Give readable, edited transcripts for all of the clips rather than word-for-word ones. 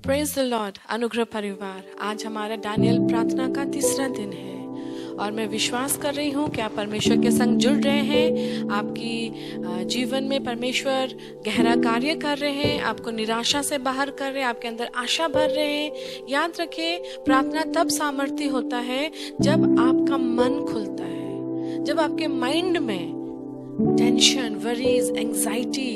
Praise the Lord. अनुग्रह परिवार, आज हमारा दानियल प्रार्थना का तीसरा दिन है और मैं विश्वास कर रही हूँ कि आप परमेश्वर के संग जुड़ रहे हैं। आपकी जीवन में परमेश्वर गहरा कार्य कर रहे हैं, आपको निराशा से बाहर कर रहे हैं, आपके अंदर आशा भर रहे हैं। याद रखें, प्रार्थना तब सामर्थ्य होता है जब आपका मन खुलता है, जब आपके माइंड में tension, worries, anxiety,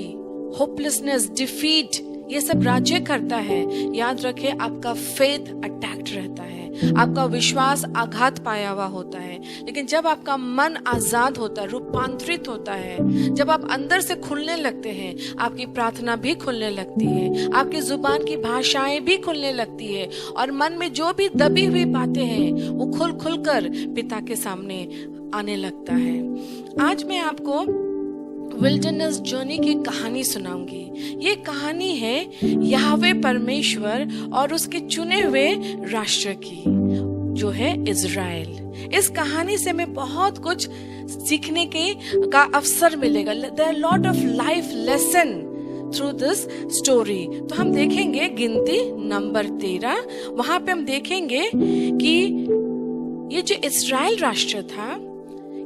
hopelessness, defeat ये सब राज्य करता है। याद रखें, आपका फेथ अटैक्ड रहता है, आपका विश्वास आघात पाया हुआ होता है। लेकिन जब आपका मन आजाद होता है, रूपांतरित होता है, जब आप अंदर से खुलने लगते हैं, आपकी प्रार्थना भी खुलने लगती है, आपकी जुबान की भाषाएं भी खुलने लगती है और मन में जो भी दबी हुई बातें हैं वो खुल खुल कर पिता के सामने आने लगता है। आज मैं आपको विल्डरनेस जर्नी की कहानी सुनाऊंगी। ये कहानी है यहोवे परमेश्वर और उसके चुने हुए राष्ट्र की, जो है इज़राइल। इस कहानी से मैं बहुत कुछ सीखने का अवसर मिलेगा। There are lot of life lesson through this story. तो हम देखेंगे गिनती नंबर 13। वहां पे हम देखेंगे कि ये जो इज़राइल राष्ट्र था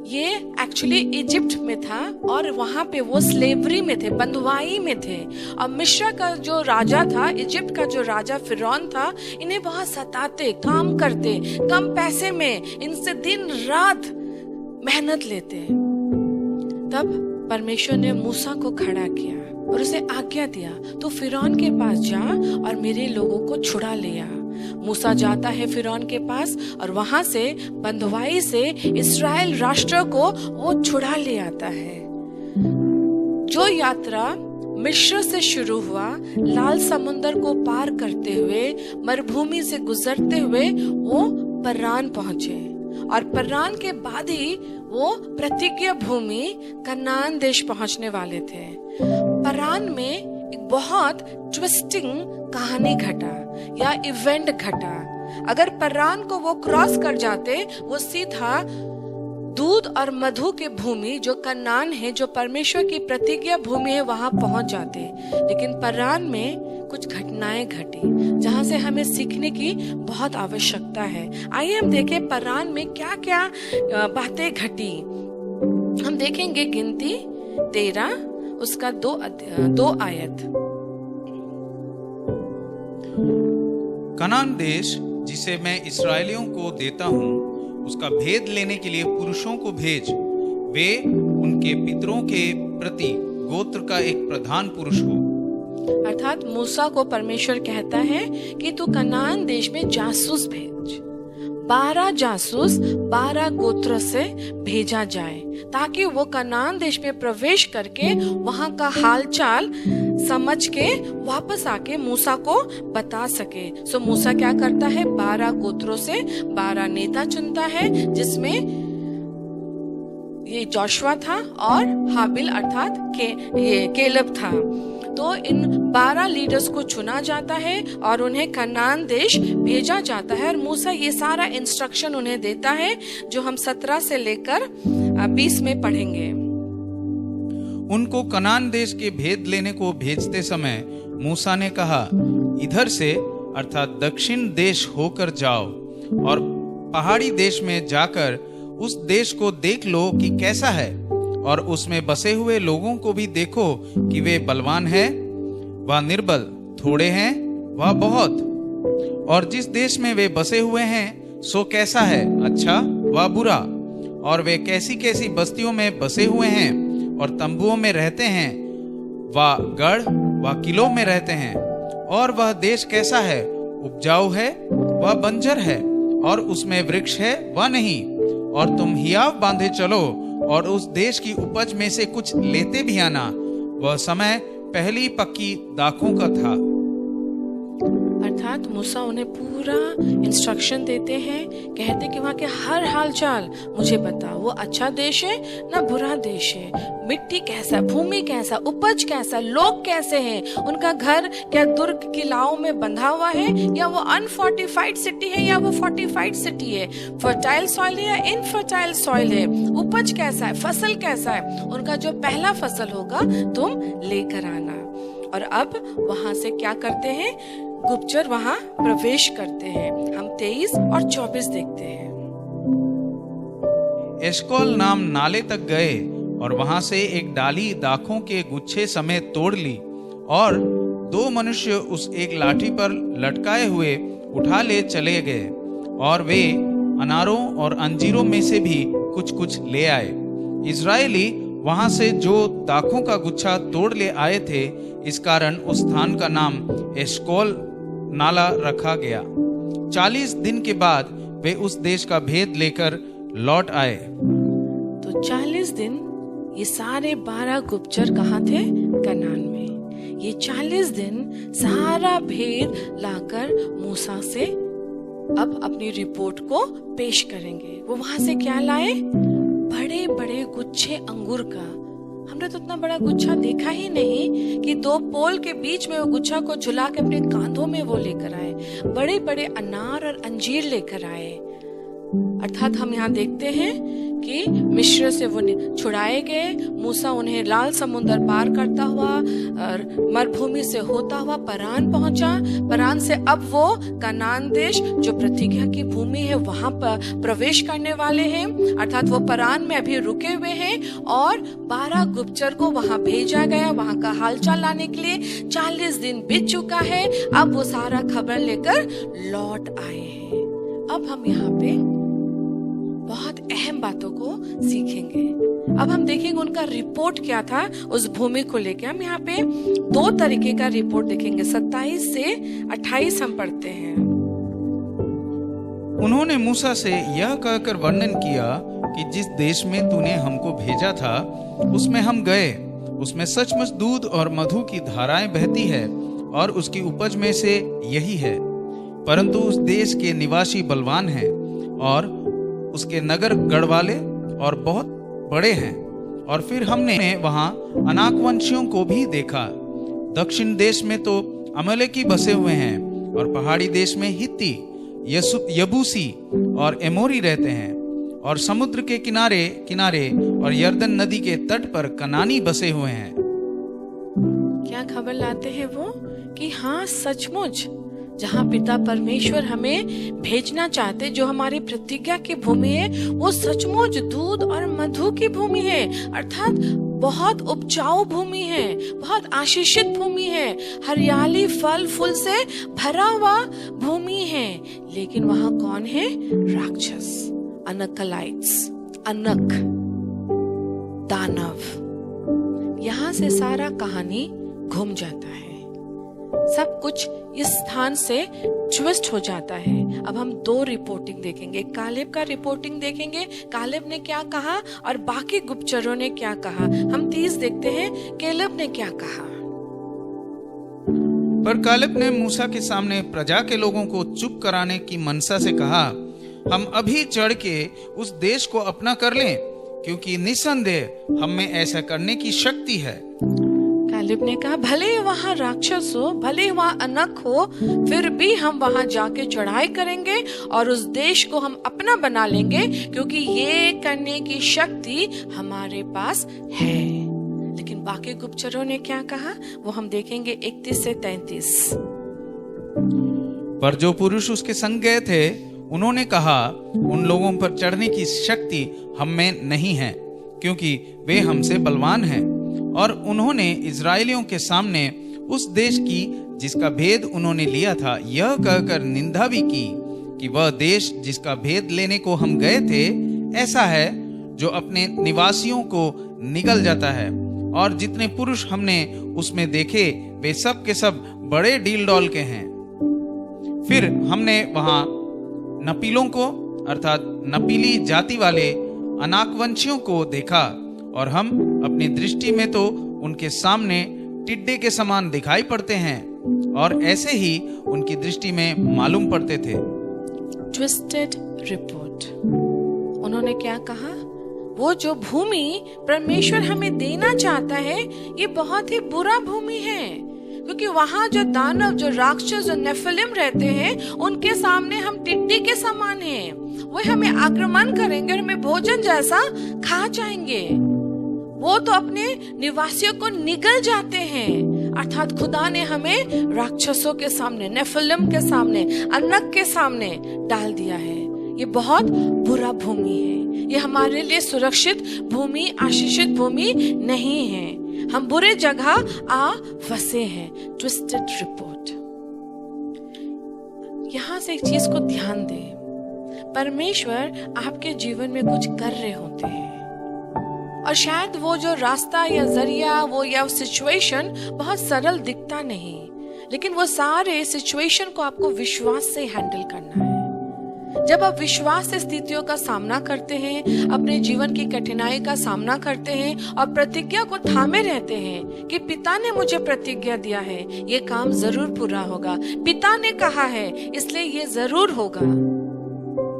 ये एक्चुअली इजिप्ट में था और वहां पे वो स्लेवरी में थे, बंधुआई में थे। और मिस्र का जो राजा था, इजिप्ट का जो राजा फिरौन था, इन्हें बहुत सताते, काम करते, कम पैसे में इनसे दिन रात मेहनत लेते। तब परमेश्वर ने मूसा को खड़ा किया और उसे आज्ञा दिया, तो फिरौन के पास जा और मेरे लोगों को छुड़ा ले आ। मूसा जाता है फिरौन के पास और वहां से बंधुआई से इस्राएल राष्ट्र को वो छुड़ा ले आता है। जो यात्रा मिस्र से शुरू हुआ, लाल समुंदर को पार करते हुए, मरुभूमि से गुजरते हुए वो परान पहुंचे और परान के बाद ही वो प्रतिज्ञा भूमि कनान देश पहुंचने वाले थे। परान में एक बहुत ट्विस्टिंग कहानी घटा या इवेंट घटा। अगर परान को वो क्रॉस कर जाते, वो सीधा दूध और मधु की भूमि जो कनान है, जो परमेश्वर की प्रतिज्ञा भूमि है, वहां पहुंच जाते। लेकिन परान में कुछ घटनाएं घटी जहां से हमें सीखने की बहुत आवश्यकता है। आइए हम देखें परान में क्या क्या बातें घटी। हम देखेंगे गिनती 13 उसका 2 आयत। कनान देश जिसे मैं इस्राएलियों को देता हूँ, उसका भेद लेने के लिए पुरुषों को भेज। वे उनके पितरों के प्रति गोत्र का एक प्रधान पुरुष हो। अर्थात मूसा को परमेश्वर कहता है कि तू कनान देश में जासूस भेज। 12 जासूस 12 गोत्र से भेजा जाए ताकि वो कनान देश में प्रवेश करके वहां का हालचाल समझ के वापस आके मूसा को बता सके। सो मूसा क्या करता है, 12 गोत्रों से 12 नेता चुनता है, जिसमें ये जोशुआ था और हाबिल अर्थात ये केलब था। तो इन 12 लीडर्स को चुना जाता है और उन्हें कनान देश भेजा जाता है और मूसा ये सारा इंस्ट्रक्शन उन्हें देता है, जो हम 17 से लेकर 20 में पढ़ेंगे। उनको कनान देश के भेद लेने को भेजते समय मूसा ने कहा, इधर से अर्थात दक्षिण देश होकर जाओ और पहाड़ी देश में जाकर उस देश को देख लो कि कैसा है, और उसमें बसे हुए लोगों को भी देखो कि वे बलवान हैं व निर्बल, थोड़े हैं व बहुत, और जिस देश में वे बसे हुए हैं सो कैसा है, अच्छा व बुरा, और वे कैसी कैसी बस्तियों में बसे हुए हैं और तंबुओं में रहते हैं व गढ़ व किलों में रहते हैं, और वह देश कैसा है, उपजाऊ है व बंजर है, और उसमें वृक्ष है व नहीं, और तुम हियाव बांधे चलो और उस देश की उपज में से कुछ लेते भी आना। वह समय पहली पक्की दाखों का था। अर्थात मूसा उन्हें पूरा इंस्ट्रक्शन देते हैं, कहते कि वहाँ के हर हालचाल मुझे बता। वो अच्छा देश है ना बुरा देश है, मिट्टी कैसा, भूमि कैसा, उपज कैसा, लोग कैसे हैं, उनका घर क्या दुर्ग किलाओं में बंधा हुआ है या वो अनफोर्टिफाइड सिटी है या वो फोर्टिफाइड सिटी है, फर्टाइल सॉइल है या इनफर्टाइल सॉइल है, उपज कैसा है, फसल कैसा है। उनका जो पहला फसल होगा तुम लेकर आना। और अब वहां से क्या करते हैं, गुप्तचर वहां प्रवेश करते हैं। हम 23 और 24 देखते हैं। एशकोल नाम नाले तक गए और वहां से एक डाली दाखों के गुच्छे समेत तोड़ ली, और 2 मनुष्य उस एक लाठी पर लटकाए हुए उठा ले चले गए, और वे अनारों और अंजीरों में से भी कुछ कुछ ले आए। इजरायली वहां से जो दाखों का गुच्छा तोड़ ले आए थे, इस कारण उस स्थान का नाम एशकोल नाला रखा गया। 40 दिन के बाद वे उस देश का भेद लेकर लौट आए। तो 40 दिन ये सारे 12 गुप्तचर कहाँ थे? कनान में। ये 40 दिन सारा भेद लाकर मूसा से अब अपनी रिपोर्ट को पेश करेंगे। वो वहां से क्या लाए? बड़े बड़े गुच्छे अंगूर का। हमने तो इतना बड़ा गुच्छा देखा ही नहीं कि 2 पोल के बीच में वो गुच्छा को झुला के अपने कांधों में वो लेकर आए। बड़े बड़े अनार और अंजीर लेकर आए। अर्थात हम यहाँ देखते हैं कि मिस्र से वो छुड़ाए गए। मूसा उन्हें लाल समुद्र पार करता हुआ और मरुभूमि से होता हुआ परान पहुंचा। परान से अब वो कनान देश जो प्रतिज्ञा की भूमि है वहां पर प्रवेश करने वाले हैं। अर्थात वो परान में अभी रुके हुए हैं और 12 गुप्तचर को वहां भेजा गया वहां का हालचाल लाने के लिए। 40 दिन बीत चुका है। अब वो सारा खबर लेकर लौट आए हैं। अब हम यहाँ पे बहुत अहम बातों को सीखेंगे। अब हम देखेंगे उनका रिपोर्ट क्या था उस भूमि को लेकर। हम यहाँ पे 2 तरीके का रिपोर्ट देखेंगे। 27 से 28 हम पढ़ते हैं। उन्होंने मूसा से यह कहकर वर्णन किया कि जिस देश में तूने हमको भेजा था उसमें हम गए। उसमें सचमुच दूध और मधु की धाराएं बहती है और उसकी उपज में से यही है। परंतु उस देश के निवासी बलवान हैं और उसके नगर गढ़वाले और बहुत बड़े हैं। और फिर हमने वहां अनाकवंशियों को भी देखा। दक्षिण देश में तो अमलेकी बसे हुए हैं और पहाड़ी देश में हित्ती, यबूसी और एमोरी रहते हैं, और समुद्र के किनारे किनारे और यर्दन नदी के तट पर कनानी बसे हुए हैं। क्या खबर लाते हैं वो कि हाँ सचमुच जहाँ पिता परमेश्वर हमें भेजना चाहते, जो हमारी प्रतिज्ञा की भूमि है, वो सचमुच दूध और मधु की भूमि है। अर्थात बहुत उपजाऊ भूमि है, बहुत आशीषित भूमि है, हरियाली फल फूल से भरा हुआ भूमि है। लेकिन वहाँ कौन है? राक्षस, अनकलाइट्स, अनक, दानव। यहाँ से सारा कहानी घूम जाता है। सब कुछ इस स्थान से ट्विस्ट हो जाता है। अब हम 2 रिपोर्टिंग देखेंगे। कालेब का रिपोर्टिंग देखेंगे, कालेब ने क्या कहा और बाकी गुप्तचरों ने क्या कहा। हम 30 देखते हैं, केलेब ने क्या कहा। पर कालेब ने मूसा के सामने प्रजा के लोगों को चुप कराने की मनसा से कहा, हम अभी चढ़ के उस देश को अपना कर लें, क्योंकि निसंदेह हम में ऐसा करने की शक्ति है। कालेब ने कहा, भले वहाँ राक्षस हो, भले वहाँ अनक हो, फिर भी हम वहाँ जाके चढ़ाई करेंगे और उस देश को हम अपना बना लेंगे, क्योंकि ये करने की शक्ति हमारे पास है। लेकिन बाकी गुप्तचरों ने क्या कहा वो हम देखेंगे 31 से 33। पर जो पुरुष उसके संग गए थे उन्होंने कहा, उन लोगों पर चढ़ने की शक्ति हम में नहीं है, क्योंकि वे हमसे बलवान हैं। और उन्होंने इजरायलियों के सामने उस देश की जिसका भेद उन्होंने लिया था यह कहकर निंदा भी की कि वह देश जिसका भेद लेने को हम गए थे ऐसा है जो अपने निवासियों को निगल जाता है। और जितने पुरुष हमने उसमें देखे वे सब के सब बड़े डील डॉल के हैं। फिर हमने वहां नपीलों को अर्थात नपीली जाति वाले अनाकवंशियों को देखा, और हम अपनी दृष्टि में तो उनके सामने टिड्डे के समान दिखाई पड़ते हैं और ऐसे ही उनकी दृष्टि में मालूम पड़ते थे। Twisted report. उन्होंने क्या कहा? वो जो भूमि परमेश्वर हमें देना चाहता है ये बहुत ही बुरा भूमि है, क्योंकि वहाँ जो दानव, जो राक्षस, जो नेफिलिम रहते हैं उनके सामने हम टिड्डी के समान हैं। वो हमें आक्रमण करेंगे और हमें भोजन जैसा खा जाएंगे। वो तो अपने निवासियों को निगल जाते हैं। अर्थात खुदा ने हमें राक्षसों के सामने, नेफिलिम के सामने, अनक के सामने डाल दिया है। ये बहुत बुरा भूमि है, ये हमारे लिए सुरक्षित भूमि, आशीषित भूमि नहीं है। हम बुरे जगह आ फंसे हैं। Twisted report. यहां से एक चीज को ध्यान दें, परमेश्वर आपके जीवन में कुछ कर रहे होते हैं और शायद वो जो रास्ता या जरिया वो या सिचुएशन बहुत सरल दिखता नहीं, लेकिन वो सारे सिचुएशन को आपको विश्वास से हैंडल करना है। जब आप विश्वास से स्थितियों का सामना करते हैं, अपने जीवन की कठिनाई का सामना करते हैं और प्रतिज्ञा को थामे रहते हैं कि पिता ने मुझे प्रतिज्ञा दिया है, ये काम जरूर पूरा होगा, पिता ने कहा है इसलिए ये जरूर होगा,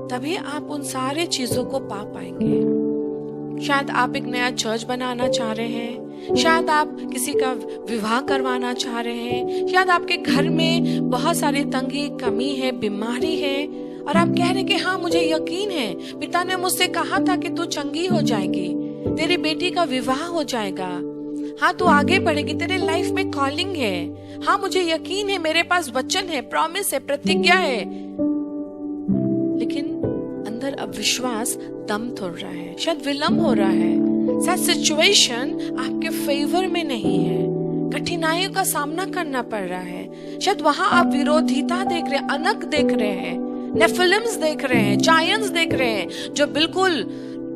तभी आप उन सारे चीजों को पा पाएंगे। शायद आप एक नया चर्च बनाना चाह रहे हैं, शायद आप किसी का विवाह करवाना चाह रहे हैं, शायद आपके घर में बहुत सारी तंगी, कमी है, बीमारी है और आप कह रहे हैं कि हाँ मुझे यकीन है, पिता ने मुझसे कहा था कि तू चंगी हो जाएगी, तेरी बेटी का विवाह हो जाएगा, हाँ तू आगे बढ़ेगी, तेरे लाइफ में कॉलिंग है, हाँ मुझे यकीन है, मेरे पास वचन है, प्रॉमिस है, प्रतिज्ञा है, लेकिन अंदर अब विश्वास दम तोड़ रहा है, शायद विलंब हो रहा है, शायद सिचुएशन आपके फेवर में नहीं है, कठिनाइयों का सामना करना पड़ रहा है, शायद वहां आप विरोधिता देख रहे हैं, अनक देख रहे हैं, नेफिलिम्स देख रहे हैं, जायंट्स देख रहे हैं जो बिल्कुल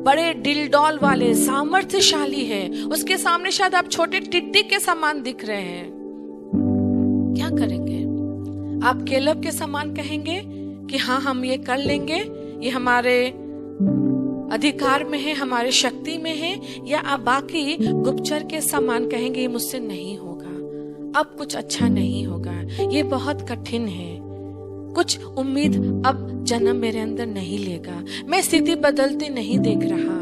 बड़े डिलडॉल वाले सामर्थ्यशाली है, उसके सामने शायद आप छोटे टिड्डी के समान दिख रहे हैं। क्या करेंगे? आप केलब के समान कहेंगे कि हाँ हम ये कर लेंगे, ये हमारे अधिकार में है, हमारे शक्ति में है, या आप बाकी गुप्तचर के समान कहेंगे ये मुझसे नहीं होगा, अब कुछ अच्छा नहीं होगा, ये बहुत कठिन है, कुछ उम्मीद अब जन्म मेरे अंदर नहीं लेगा, मैं स्थिति बदलती नहीं देख रहा,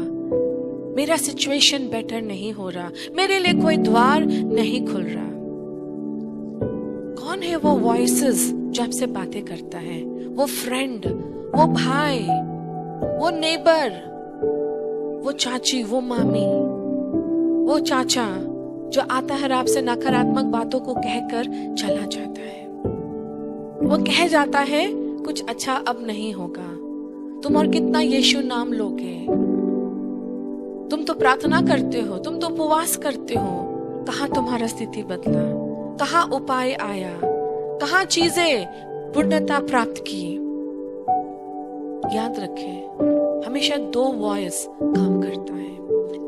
मेरा सिचुएशन बेटर नहीं हो रहा, मेरे लिए कोई द्वार नहीं खुल रहा। कौन है वो वॉइसेस जो आपसे बातें करता है? वो फ्रेंड, वो भाई, वो नेबर, वो चाची, वो मामी, वो चाचा जो आता है आपसे नकारात्मक बातों को कहकर चला जाता है। वो कह जाता है कुछ अच्छा अब नहीं होगा, तुम और कितना यीशु नाम लोगे, तुम तो प्रार्थना करते हो, तुम तो उपवास करते हो, कहाँ तुम्हारा स्थिति बदला, कहाँ उपाय आया, कहाँ चीजें पूर्णता प्राप्त की। याद रखें, हमेशा दो वॉइस काम करता है,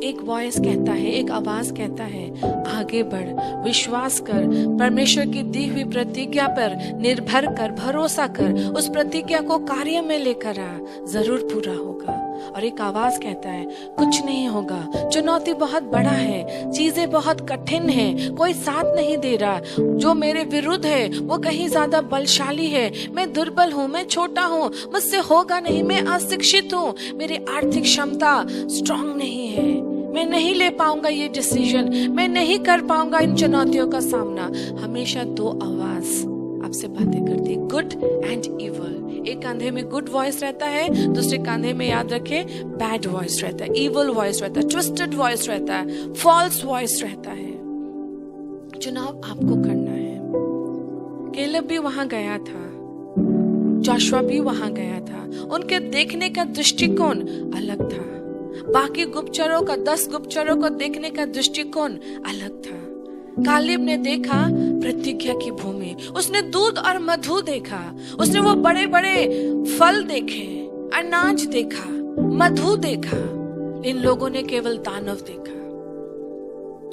एक वॉइस कहता है, एक आवाज कहता है आगे बढ़, विश्वास कर, परमेश्वर की दी हुई प्रतिज्ञा पर निर्भर कर, भरोसा कर, उस प्रतिज्ञा को कार्य में लेकर आ, जरूर पूरा होगा। और एक आवाज कहता है कुछ नहीं होगा, चुनौती बहुत बड़ा है, चीजें बहुत कठिन है, कोई साथ नहीं दे रहा, जो मेरे विरुद्ध है वो कहीं ज्यादा बलशाली है, मैं दुर्बल हूँ, मैं छोटा हूँ, मुझसे होगा नहीं, मैं अशिक्षित हूँ, मेरी आर्थिक क्षमता स्ट्रांग नहीं है, मैं नहीं ले पाऊंगा ये डिसीजन, मैं नहीं कर पाऊंगा इन चुनौतियों का सामना। हमेशा दो आवाज आपसे बातें करती है, गुड एंड इवल। एक कंधे में गुड वॉइस रहता है, दूसरे कंधे में याद रखे बैड वॉइस रहता है, इवल वॉइस रहता है, ट्विस्टेड वॉइस रहता है, फॉल्स वॉइस रहता है। चुनाव आपको करना है। केलब भी वहां गया था, जोशुआ भी वहां गया था, उनके देखने का दृष्टिकोण अलग था, बाकी गुप्तचरों का 10 गुप्तचरों को देखने का दृष्टिकोण अलग था। कालेब ने देखा प्रतिज्ञा की भूमि, उसने दूध और मधु देखा, उसने वो बड़े बड़े फल देखे, अनाज देखा, मधु देखा। इन लोगों ने केवल दानव देखा।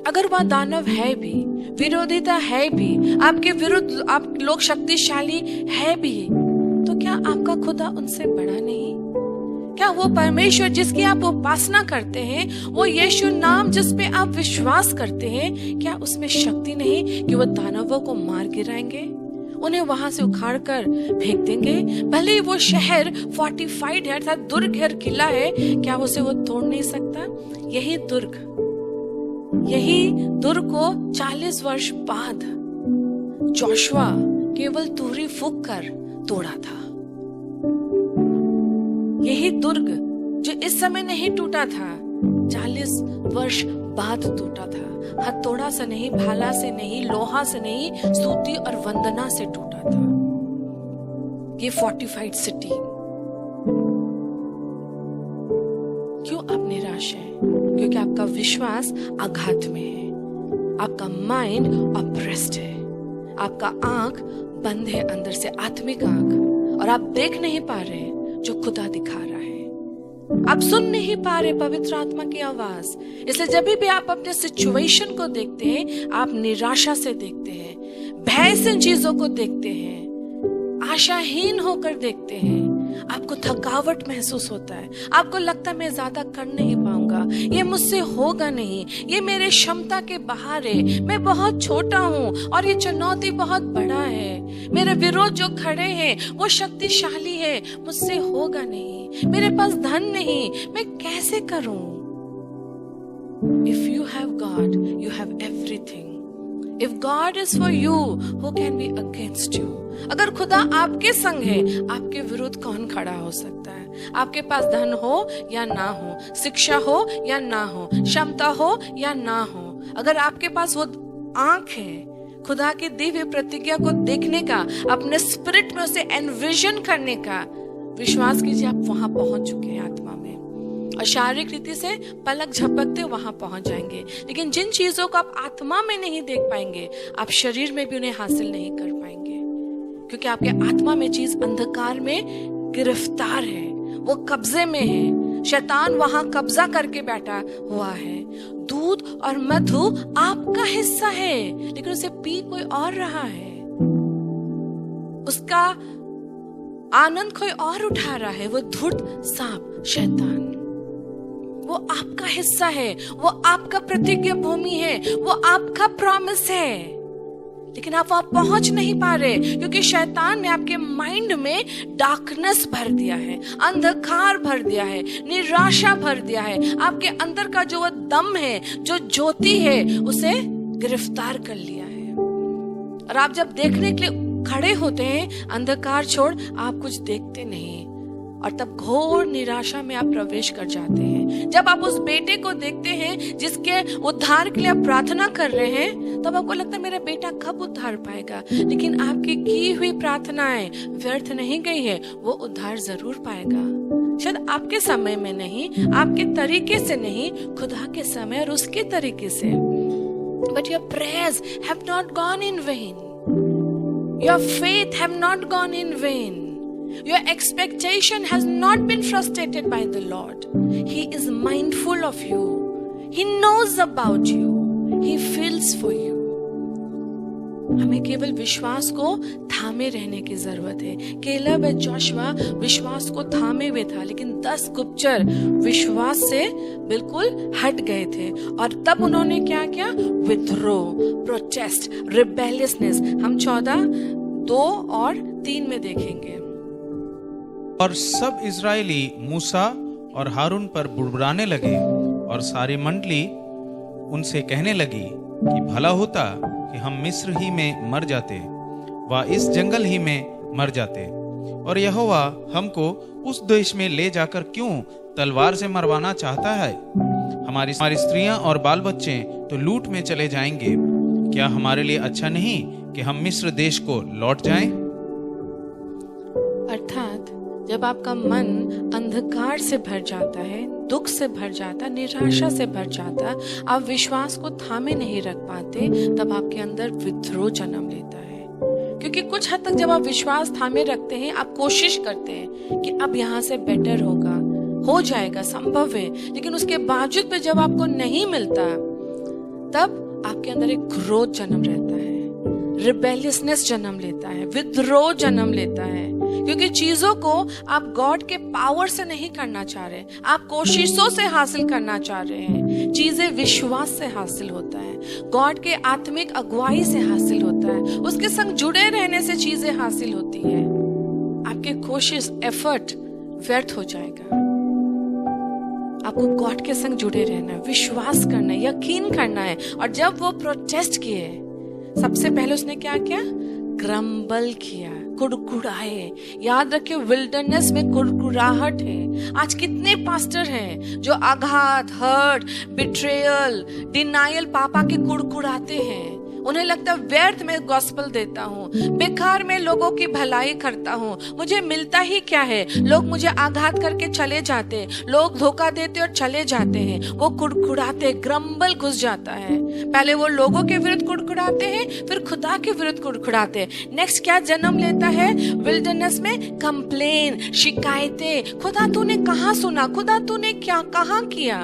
अगर वह दानव है भी, विरोधिता है भी, आपके विरुद्ध आप लोग शक्तिशाली है भी, तो क्या आपका खुदा उनसे बड़ा नहीं? क्या वो परमेश्वर जिसकी आप उपासना करते हैं, वो यीशु नाम जिस पे आप विश्वास करते हैं, क्या उसमें शक्ति नहीं कि वो दानवों को मार गिराएंगे, उन्हें वहां से उखाड़ कर फेंक देंगे? भले ही वो शहर फोर्टिफाइड है, अर्थात दुर्ग है, किला है, क्या उसे वो तोड़ नहीं सकता? यही दुर्ग को 40 वर्ष बाद जोशुआ केवल तुरही फूंक कर तोड़ा था। यही दुर्ग जो इस समय नहीं टूटा था, 40 वर्ष बाद टूटा था। हथौड़ा से नहीं, भाला से नहीं, लोहा से नहीं, सूती और वंदना से टूटा था ये फोर्टिफाइड सिटी। क्यों आप निराश हैं? क्योंकि आपका विश्वास आघात में है, आपका माइंड ऑप्रेस्ड है, आपका आंख बंद है अंदर से, आत्मिक आंख, और आप देख नहीं पा रहे जो खुदा दिखा रहा है। आप सुन नहीं पा रहे पवित्र आत्मा की आवाज। इसलिए जब भी आप अपने सिचुएशन को देखते हैं, आप निराशा से देखते हैं, भय से चीजों को देखते हैं, आशाहीन होकर देखते हैं, आपको थकावट महसूस होता है, आपको लगता है मैं ज्यादा कर नहीं पाऊंगा, ये मुझसे होगा नहीं, ये मेरे क्षमता के बाहर है, मैं बहुत छोटा हूँ और ये चुनौती बहुत बड़ा है, मेरे विरोध जो खड़े हैं वो शक्तिशाली है, मुझसे होगा नहीं, मेरे पास धन नहीं, मैं कैसे करूं? If you have God, you have everything. If God is for you, who can be against you? अगर खुदा आपके संग है, आपके विरुद्ध कौन खड़ा हो सकता है? आपके पास धन हो या ना हो, शिक्षा हो या ना हो, क्षमता हो या ना हो, अगर आपके पास वो आंख है खुदा की दी हुई प्रतिज्ञा को देखने का, अपने स्पिरिट में उसे एनविजन करने का, विश्वास कीजिए आप वहां पहुंच चुके हैं आत्मा में, और शारीरिक रीति से पलक झपकते वहां पहुंच जाएंगे। लेकिन जिन चीजों को आप आत्मा में नहीं देख पाएंगे, आप शरीर में भी उन्हें हासिल नहीं कर पाएंगे, क्योंकि आपके आत्मा में चीज अंधकार में गिरफ्तार है, वो कब्जे में है, शैतान वहां कब्जा करके बैठा हुआ है। दूध और मधु आपका हिस्सा है, लेकिन उसे पी कोई और रहा है, उसका आनंद कोई और उठा रहा है, वो धूर्त सांप शैतान। वो आपका हिस्सा है, वो आपका प्रतिज्ञा भूमि है, वो आपका प्रॉमिस है, लेकिन आप वहां पहुंच नहीं पा रहे, क्योंकि शैतान ने आपके माइंड में डार्कनेस भर दिया है, अंधकार भर दिया है, निराशा भर दिया है, आपके अंदर का जो वो दम है, जो ज्योति है, उसे गिरफ्तार कर लिया है। और आप जब देखने के लिए खड़े होते हैं, अंधकार छोड़ आप कुछ देखते नहीं, और तब घोर निराशा में आप प्रवेश कर जाते हैं। जब आप उस बेटे को देखते हैं जिसके उद्धार के लिए आप प्रार्थना कर रहे हैं, तब आपको लगता है मेरा बेटा कब उद्धार पाएगा, लेकिन आपकी की हुई प्रार्थनाएं व्यर्थ नहीं गई है, वो उद्धार जरूर पाएगा। शायद आपके समय में नहीं, आपके तरीके से नहीं, खुदा के समय और उसके तरीके से। But your prayers have not gone in vain. Your faith have not gone in vain. Your expectation has not been frustrated by the Lord. He is mindful of you. He knows about you. He feels for you. हमें केवल विश्वास को थामे रहने की जरूरत है। Caleb और जोशुआ विश्वास को थामे हुए था, लेकिन 10 गुप्तचर विश्वास से बिल्कुल हट गए थे, और तब उन्होंने क्या किया? विद्रोह, प्रोटेस्ट, रिबेलियसनेस। हम 14:2 और 3 में देखेंगे। और सब इजरायली मूसा और हारून पर बुड़बुड़ाने लगे, और सारी मंडली उनसे कहने लगी कि भला होता कि हम मिस्र ही में मर जाते व इस जंगल ही में मर जाते, और यहोवा हमको उस देश में ले जाकर क्यों तलवार से मरवाना चाहता है? हमारी स्त्रियां और बाल बच्चे तो लूट में चले जाएंगे। क्या हमारे लिए अच्छा नहीं कि हम मिस्र देश को लौट जाएं? अर्थात जब आपका मन अंधकार से भर जाता है, दुख से भर जाता, निराशा से भर जाता, आप विश्वास को थामे नहीं रख पाते, तब आपके अंदर विद्रोह जन्म लेता है। क्योंकि कुछ हद तक जब आप विश्वास थामे रखते हैं, आप कोशिश करते हैं कि अब यहाँ से बेटर होगा, हो जाएगा, संभव है, लेकिन उसके बावजूद भी जब आपको नहीं मिलता, तब आपके अंदर एक क्रोध जन्म रहता है, रिबेलियसनेस जन्म लेता है, विद्रोह जन्म लेता है, क्योंकि चीजों को आप गॉड के पावर से नहीं करना चाह रहे, आप कोशिशों से हासिल करना चाह रहे हैं। चीजें विश्वास से हासिल होता है, गॉड के आत्मिक अगुवाई से हासिल होता है, उसके संग जुड़े रहने से चीजें हासिल होती है। आपके कोशिश, एफर्ट व्यर्थ हो जाएगा। आपको गॉड के संग जुड़े रहना है, विश्वास करना है, यकीन करना है। और जब वो प्रोटेस्ट किए, सबसे पहले उसने क्या किया? ग्रम्बल किया, कुड़कुड़ाए। याद रखिए, विल्डरनेस में कुड़कुड़ाहट है। आज कितने पास्टर हैं जो आघात, हर्ट, बिट्रेयल, डिनायल पापा के कुड़कुड़ाते हैं। उन्हें लगता है व्यर्थ में गॉस्पेल देता हूँ, बेकार में लोगों की भलाई करता हूँ, मुझे मिलता ही क्या है। लोग मुझे आघात करके चले जाते, लोग धोखा देते और चले जाते हैं। वो कुड़कुड़ाते, ग्रम्बल घुस जाता है। पहले वो लोगों के विरुद्ध कुड़कुड़ाते हैं, फिर खुदा के विरुद्ध कुड़कुड़ाते हैं। नेक्स्ट क्या जन्म लेता है विल्डरनेस में? कंप्लेन, शिकायतें। खुदा तूने कहाँ सुना? खुदा तूने क्या कहाँ किया?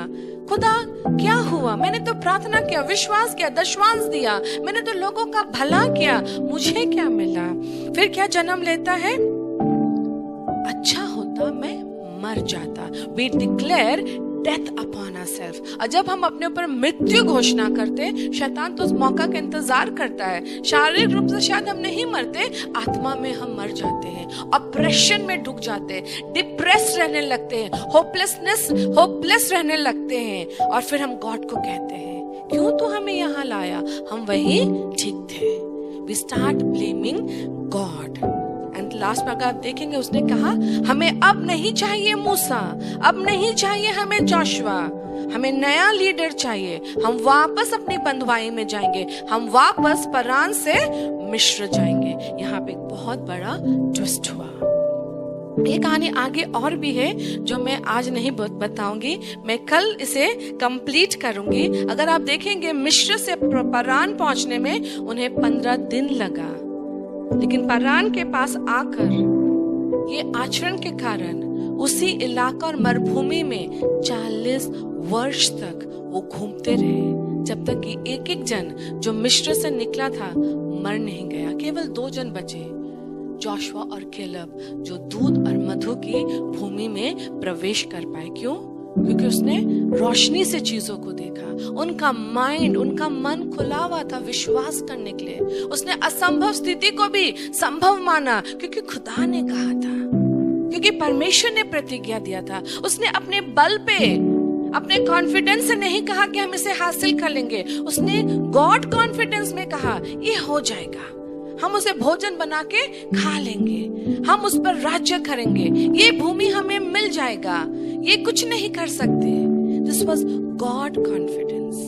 खुदा क्या हुआ? मैंने तो प्रार्थना किया, विश्वास किया, दशवांश दिया, मैंने तो लोगों का भला किया, मुझे क्या मिला? फिर क्या जन्म लेता है? अच्छा होता मैं मर जाता। We declare death upon ourselves। और जब हम अपने ऊपर मृत्यु घोषणा करते, शैतान तो उस मौका का इंतजार करता है। शारीरिक रूप से शायद हम नहीं मरते, आत्मा में हम मर जाते हैं, ऑपरेशन में डूब जाते हैं, डिप्रेस रहने लगते हैं, होपलेस रहने लगते हैं। और फिर हम गॉड को कहते हैं, क्यों तू हमें यहाँ लाया? हम वही ठीक थे। We start blaming God। And last में अगर आप देखेंगे, उसने कहा हमें अब नहीं चाहिए मूसा, अब नहीं चाहिए हमें जोशुआ, हमें नया लीडर चाहिए। हम वापस अपनी बंधुआई में जाएंगे, हम वापस परान से मिस्र जाएंगे। यहाँ पे एक बहुत बड़ा ट्विस्ट हुआ। ये कहानी आगे और भी है जो मैं आज नहीं बताऊंगी, मैं कल इसे कंप्लीट करूंगी। अगर आप देखेंगे, मिस्र से परान पहुंचने में उन्हें 15 दिन लगा, लेकिन परान के पास आकर ये आचरण के कारण उसी इलाका और मरुभूमि में 40 वर्ष तक वो घूमते रहे, जब तक कि एक एक जन जो मिस्र से निकला था मर नहीं गया। केवल 2 जन बचे, जोशुआ और कैलेब, जो दूध और मधु की भूमि में प्रवेश कर पाए। क्यों? क्योंकि उसने रोशनी से चीजों को देखा। उनका माइंड, उनका मन खुला हुआ था विश्वास करने के लिए। उसने असंभव स्थिति को भी संभव माना, क्योंकि खुदा ने कहा था, क्योंकि परमेश्वर ने प्रतिज्ञा दिया था। उसने अपने बल पे, अपने कॉन्फिडेंस से नहीं कहा कि हम इसे हासिल कर लेंगे। उसने गॉड कॉन्फिडेंस में कहा, ये हो जाएगा, हम उसे भोजन बना के खा लेंगे, हम उस पर राज्य करेंगे, ये भूमि हमें मिल जाएगा, ये कुछ नहीं कर सकते। This was God confidence,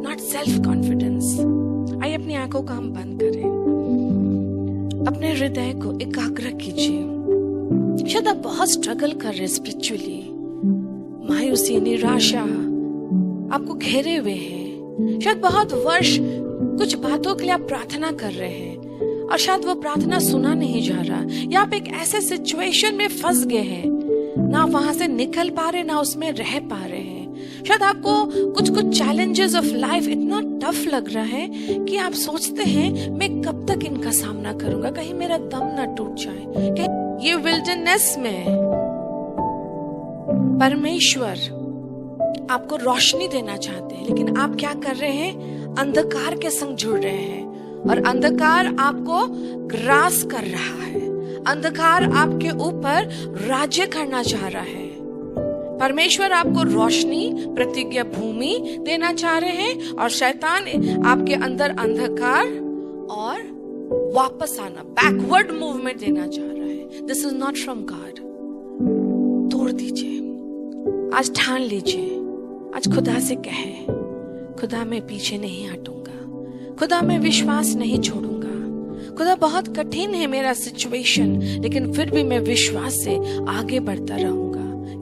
not self confidence. आइए अपनी आंखों को हम बंद करें, अपने हृदय को एकाग्र कीजिए। शायद आप बहुत स्ट्रगल कर रहे स्पिरिचुअली, मायूसी, निराशा आपको घेरे हुए हैं। शायद बहुत वर्ष कुछ बातों के लिए आप प्रार्थना कर रहे हैं और शायद वो प्रार्थना सुना नहीं जा रहा, या आप एक ऐसे सिचुएशन में फंस गए हैं, ना वहां से निकल पा रहे, ना उसमें रह पा रहे हैं। शायद आपको कुछ चैलेंजेस ऑफ लाइफ इतना टफ लग रहा है कि आप सोचते हैं, मैं कब तक इनका सामना करूंगा, कहीं मेरा दम ना टूट जाए। ये विल्डरनेस में परमेश्वर आपको रोशनी देना चाहते हैं, लेकिन आप क्या कर रहे हैं? अंधकार के संग जुड़ रहे हैं, और अंधकार आपको ग्रास कर रहा है। अंधकार आपके ऊपर राज्य करना चाह रहा है। परमेश्वर आपको रोशनी, प्रतिज्ञा भूमि देना चाह रहे हैं, और शैतान आपके अंदर अंधकार और वापस आना, बैकवर्ड मूवमेंट देना चाह रहा है। This is not from God. तोड़ दीजिए, आज ठान लीजिए, आज खुदा से कहे, खुदा मैं पीछे नहीं हटूंगा, खुदा मैं विश्वास नहीं छोड़ूंगा। खुदा बहुत कठिन है मेरा सिचुएशन, लेकिन फिर भी मैं विश्वास से आगे बढ़ता रहूंगा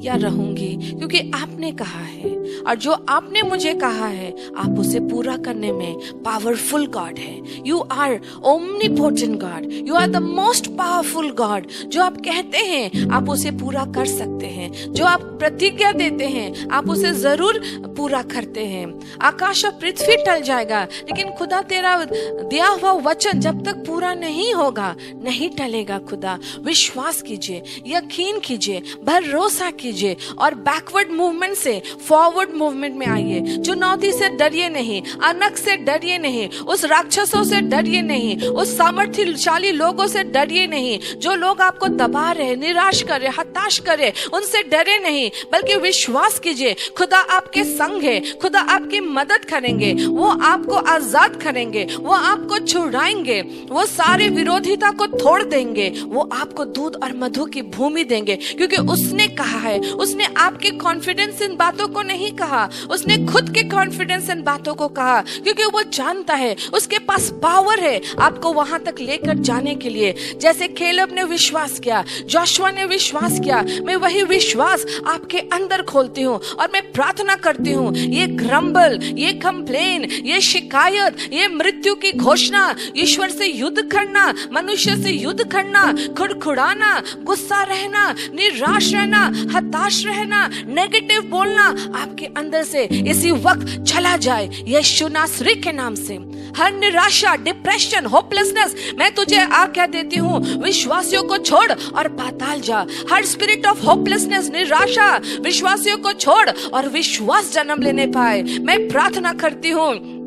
या रहूंगी, क्योंकि आपने कहा है, और जो आपने मुझे कहा है आप उसे पूरा करने में पावरफुल गॉड है। You are omnipotent God, you are the most powerful God. जो आप कहते हैं आप उसे पूरा कर सकते हैं, जो आप प्रतिज्ञा देते हैं आप उसे जरूर पूरा करते हैं। आकाश और पृथ्वी टल जाएगा, लेकिन खुदा तेरा दिया हुआ वचन जब तक पूरा नहीं होगा नहीं टलेगा। खुदा विश्वास कीजिए, यकीन कीजिए, भरोसा कीजिए। लीजिए और बैकवर्ड मूवमेंट से फॉरवर्ड मूवमेंट में आइए। चुनौती से डरिए नहीं, अनक से डरिए नहीं, उस राक्षसों से डरिए नहीं, उस सामर्थ्यशाली लोगों से डरिए नहीं, जो लोग आपको दबा रहे, निराश करे, हताश करे, उनसे डरे नहीं, बल्कि विश्वास कीजिए खुदा आपके संग है, खुदा आपकी मदद करेंगे, वो आपको आजाद करेंगे, वो आपको छुड़ाएंगे, वो सारे विरोधिता को तोड़ देंगे, वो आपको दूध और मधु की भूमि देंगे, क्योंकि उसने कहा है। उसने आपके कॉन्फिडेंस इन बातों को नहीं कहा, उसने खुद के कॉन्फिडेंस इन बातों को कहा, क्योंकि वो जानता है उसके पास पावर है आपको वहां तक लेकर जाने के लिए। जैसे केलेब ने विश्वास किया, जोशुआ ने विश्वास किया, मैं वही विश्वास आपके अंदर खोलती हूँ और मैं प्रार्थना करती हूँ, ये ग्रम्बल, ये कंप्लेन, ये शिकायत, ये मृत्यु की घोषणा, ईश्वर से युद्ध करना, मनुष्य से युद्ध करना, खुड़खुड़ाना, गुस्सा रहना, निराश रहना, हताश रहना, नेगेटिव बोलना आपके अंदर से इसी वक्त चला जाए यीशु नासरी के नाम से। हर निराशा, डिप्रेशन, होपलेसनेस, मैं तुझे आज्ञा देती हूँ, विश्वासियों को छोड़ और पाताल जा। हर स्पिरिट ऑफ होपलेसनेस, निराशा, विश्वासियों को छोड़ और विश्वास जन्म लेने पाए। मैं प्रार्थना करती हूँ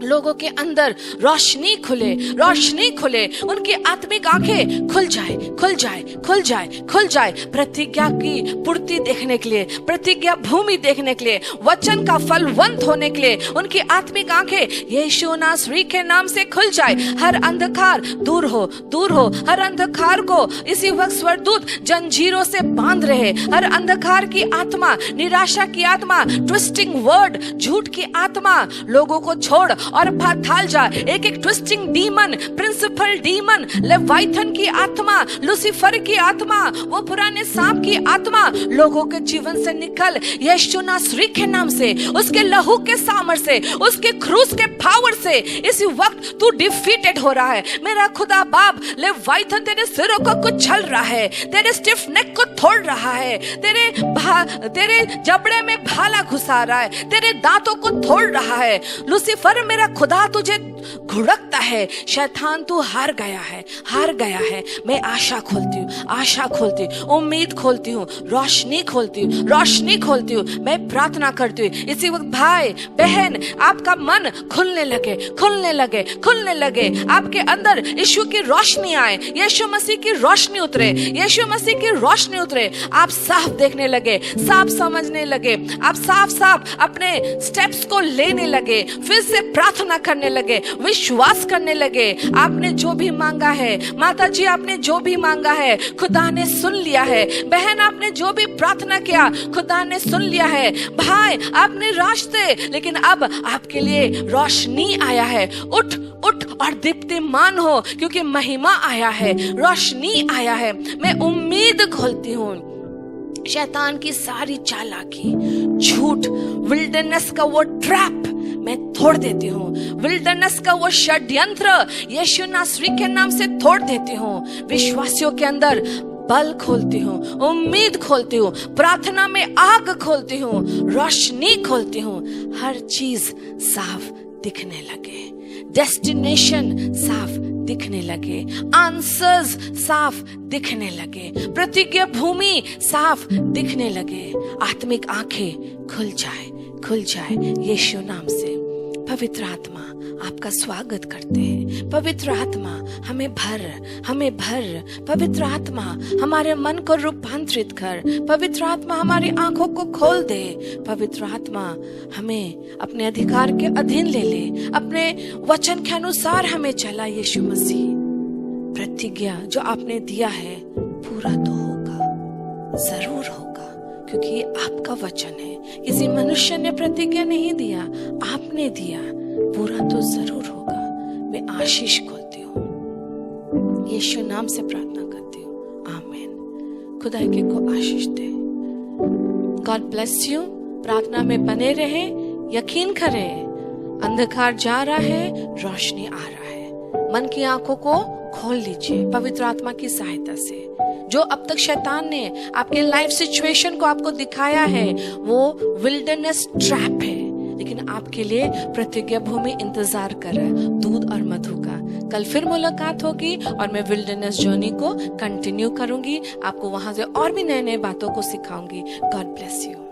लोगों के अंदर रोशनी खुले, रोशनी खुले, उनकी आत्मिक आंखें खुल जाए, खुल जाए, खुल जाए, खुल जाए, प्रतिज्ञा की पूर्ति देखने के लिए, प्रतिज्ञा भूमि देखने के लिए, वचन का फलवंत होने के लिए उनकी आत्मिक आंखें यीशु नासरी के नाम से खुल जाए। हर अंधकार दूर हो, दूर हो। हर अंधकार को इसी वक्त स्वर्गदूत जंजीरों से बांध रहे। हर अंधकार की आत्मा, निराशा की आत्मा, ट्विस्टिंग वर्ड, झूठ की आत्मा, लोगों को छोड़ और पाताल जा। एक एक twisting demon, principal demon, Leviathan की आत्मा, लूसीफर की आत्मा, वो पुराने सांप की आत्मा लोगों के जीवन से निकल यीशु नासरी के नाम से, उसके लहू के सामर्थ्य से, उसके क्रूस के पावर से इसी वक्त तू डिफीटेड हो रहा है। मेरा खुदा बाप, लेवाइथन तेरे सिरों को कुचल रहा है, तेरे स्टिफ नेक को तोड़ रहा है, तेरे जबड़े में भाला घुसा रहा है, तेरे दांतों को तोड़ रहा है। लूसीफर मेरा खुदा तुझे घुड़कता है, शैतान तू हार गया है, हार गया है। मैं आशा खोलती हूँ, आशा खोलती हूँ, उम्मीद खोलती हूँ, रोशनी खोलती हूँ, रोशनी खोलती हूँ। मैं प्रार्थना करती हूँ इसी वक्त भाई बहन, आपका मन खुलने लगे, खुलने लगे, खुलने लगे। आपके अंदर यीशु की रोशनी आए, यीशु मसीह की रोशनी उतरे, यीशु मसीह की रोशनी उतरे। आप साफ देखने लगे, साफ समझने लगे, आप साफ साफ अपने स्टेप्स को लेने लगे, फिर से प्रार्थना करने लगे, विश्वास करने लगे। आपने जो भी मांगा है, माता जी आपने जो भी मांगा है, खुदा ने सुन लिया है। बहन आपने जो भी प्रार्थना किया, खुदा ने सुन लिया है। भाई आपने रास्ते, लेकिन अब आपके लिए रोशनी आया है। उठ उठ और दीप्तिमान हो, क्योंकि महिमा आया है, रोशनी आया है। मैं उम्मीद खोलती हूँ शैतान की सारी चालाकी, झूठ, विल्डरनेस का वो ट्रैप मैं तोड़ देती हूँ। विल्डरनेस का वो षड्यंत्र यीशु नासरी के नाम से तोड़ देती हूँ। विश्वासियों के अंदर बल खोलती हूँ, उम्मीद खोलती हूँ, प्रार्थना में आग खोलती हूँ, रोशनी खोलती हूँ। हर चीज साफ दिखने लगे, डेस्टिनेशन साफ दिखने लगे, आंसर्स साफ दिखने लगे, प्रतिज्ञा भूमि साफ दिखने लगे। आत्मिक आंखें खुल जाए, खुल जाए यीशु नाम से। पवित्र आत्मा आपका स्वागत करते हैं। पवित्र आत्मा हमें भर, हमें भर। पवित्र आत्मा हमारे मन को रूपांतरित कर। पवित्र आत्मा हमारी आंखों को खोल दे। पवित्र आत्मा हमें अपने अधिकार के अधीन ले ले, अपने वचन के अनुसार हमें चला। यीशु मसीह, प्रतिज्ञा जो आपने दिया है पूरा तो होगा, जरूर होगा, क्योंकि ये आपका वचन है। किसी मनुष्य ने प्रतिज्ञा नहीं दिया, आपने दिया, पूरा तो जरूर होगा। मैं आशीष खोलती हूँ, यीशु नाम से प्रार्थना करती हूँ, आमीन। खुदा के को आशीष दे। God bless you. प्रार्थना में बने रहे, यकीन करें अंधकार जा रहा है, रोशनी आ रहा है। मन की आंखों को खोल लीजिए पवित्र आत्मा की सहायता से। जो अब तक शैतान ने आपके लाइफ सिचुएशन को आपको दिखाया है, वो विल्डरनेस ट्रैप है, लेकिन आपके लिए प्रतिज्ञा भूमि इंतजार कर रहा है, दूध और मधु का। कल फिर मुलाकात होगी और मैं विल्डरनेस जर्नी को कंटिन्यू करूंगी, आपको वहां से और भी नए नए बातों को सिखाऊंगी। God bless you.